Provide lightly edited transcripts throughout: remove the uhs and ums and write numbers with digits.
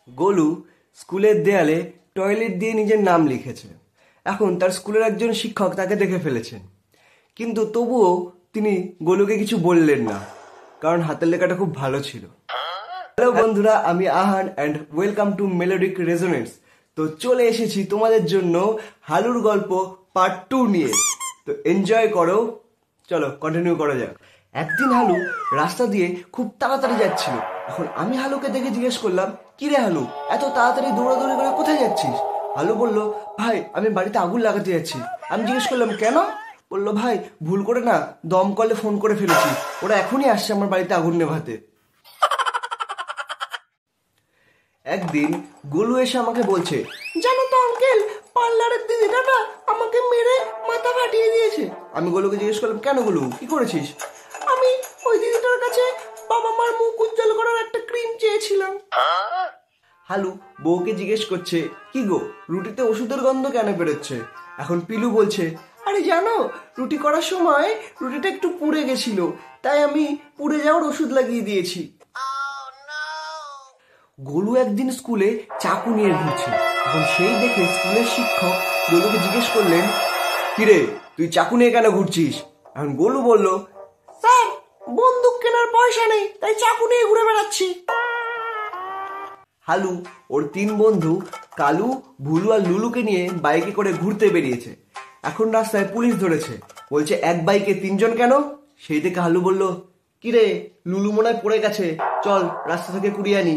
গোলু স্কুলের দেয়ালে টয়লেট দিয়ে নিজের নাম লিখেছে। এখন তার স্কুলের একজন শিক্ষক তাকে দেখে ফেলেছেন, কিন্তু তবুও তিনি গোলুকে কিছু বললেন না, কারণ হাতের লেখাটা খুব ভালো ছিল। হ্যালো বন্ধুরা, আমি Ahan and welcome to melodic resonance. তো চলে এসেছি তোমাদের জন্য হালুর গল্প পার্ট 2 নিয়ে। তো এনজয় করো, চলো কন্টিনিউ করা যাক। একদিন হালু রাস্তা দিয়ে খুব তাড়াতাড়ি যাচ্ছিল। এখন আমি হালুকে দেখে জিজ্ঞেস করলাম, কি রে হালু, এত তাড়াতাড়ি দৌড়াদৌড়ি করে কোথায় যাচ্ছিস? হালু বলল, ভাই আমি বাড়িতে আগুন লাগাতে যাচ্ছি। আমি জিজ্ঞেস করলাম, কেন? বললো, ভাই ভুল করে না দমকলে ফোন করে ফেলেছি, ওরা এখনই আসছে আমার বাড়িতে আগুন নেভাতে। একদিন গোলু এসে আমাকে বলছে, জানো তো আঙ্কেল, পার্লারের দিদিটা না আমাকে মেরে মাথা ফাটিয়ে দিয়েছে। আমি গোলুকে জিজ্ঞেস করলাম, কেন গোলু, কি করেছিস? আমি ওই দিদিটার কাছে বাবা মার মুখ উজ্জ্বল করার একটা ক্রিম চেয়েছিলাম। হালু বউকে জিজ্ঞেস করছে, কি গো, রুটিতে ওষুধের গন্ধ কেন বেরোচ্ছে? এখন পিলু বলছে, আরে জানো, রুটি করার সময় রুটিটা একটু পুড়ে গেছিল, তাই আমি পুড়ে যাওয়ার ওষুধ লাগিয়ে দিয়েছি। গোলু একদিন স্কুলে চাকু নিয়ে ঘুরছে। এখন সেই দেখে স্কুলের শিক্ষক গোলুকে জিজ্ঞেস করলেন, কিরে তুই চাকু নিয়ে কেন ঘুরছিস? এখন গোলু বলল, স্যার বন্দুক কেনার পয়সা নেই, তাই চাকু নিয়ে ঘুরে বেড়াচ্ছি। হালু ওর 3 বন্ধু কালু, ভুলু আর লুলুকে নিয়ে বাইকে করে ঘুরতে বেরিয়েছে। এখন রাস্তায় পুলিশ ধরেছে, বলছে এক বাইকে 3 জন কেন? সেই থেকে হালু বলল, কিরে লুলু মনে হয় পড়ে গেছে, চল রাস্তা থেকে কুড়িয়ে আনি।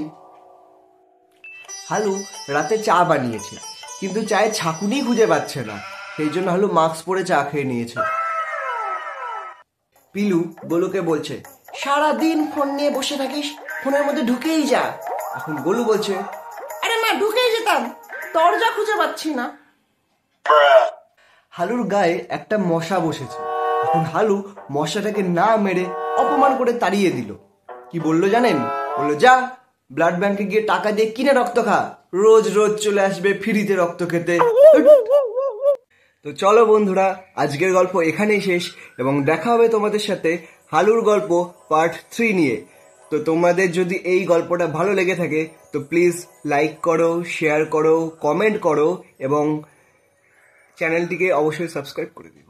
হালু রাতে চা বানিয়েছে, কিন্তু চায়ে ছাঁকুনি খুঁজে পাচ্ছে না, সেই জন্য হালু মাস্ক পরে চা খেয়ে নিয়েছে। পিলু গোলুকে বলছে, সারাদিন ফোন নিয়ে বসে থাকিস, ফোনের মধ্যে ঢুকেই যা। এখন গোলু বলছে, আরে মা ঢুকেই যেতাম, দরজা খুঁজে পাচ্ছি না। হালুর গায়ে একটা মশা বসেছে। এখন হালু মশাটাকে না মেরে অপমান করে তাড়িয়ে দিল। কি বললো জানেন? বললো, যা ব্লাড ব্যাংকে গিয়ে টাকা দিয়ে কিনে রক্ত খা, রোজ রোজ চলে আসবে ফ্রিতে রক্ত খেতে। তো চলো বন্ধুরা, আজকের গল্প এখানেই শেষ, এবং দেখা হবে তোমাদের সাথে হালুর গল্প পার্ট 3 নিয়ে। তো তোমাদের যদি এই গল্পটা ভালো লেগে থাকে তো প্লিজ লাইক করো, শেয়ার করো, কমেন্ট করো এবং চ্যানেলটিকে অবশ্যই সাবস্ক্রাইব করে দিও।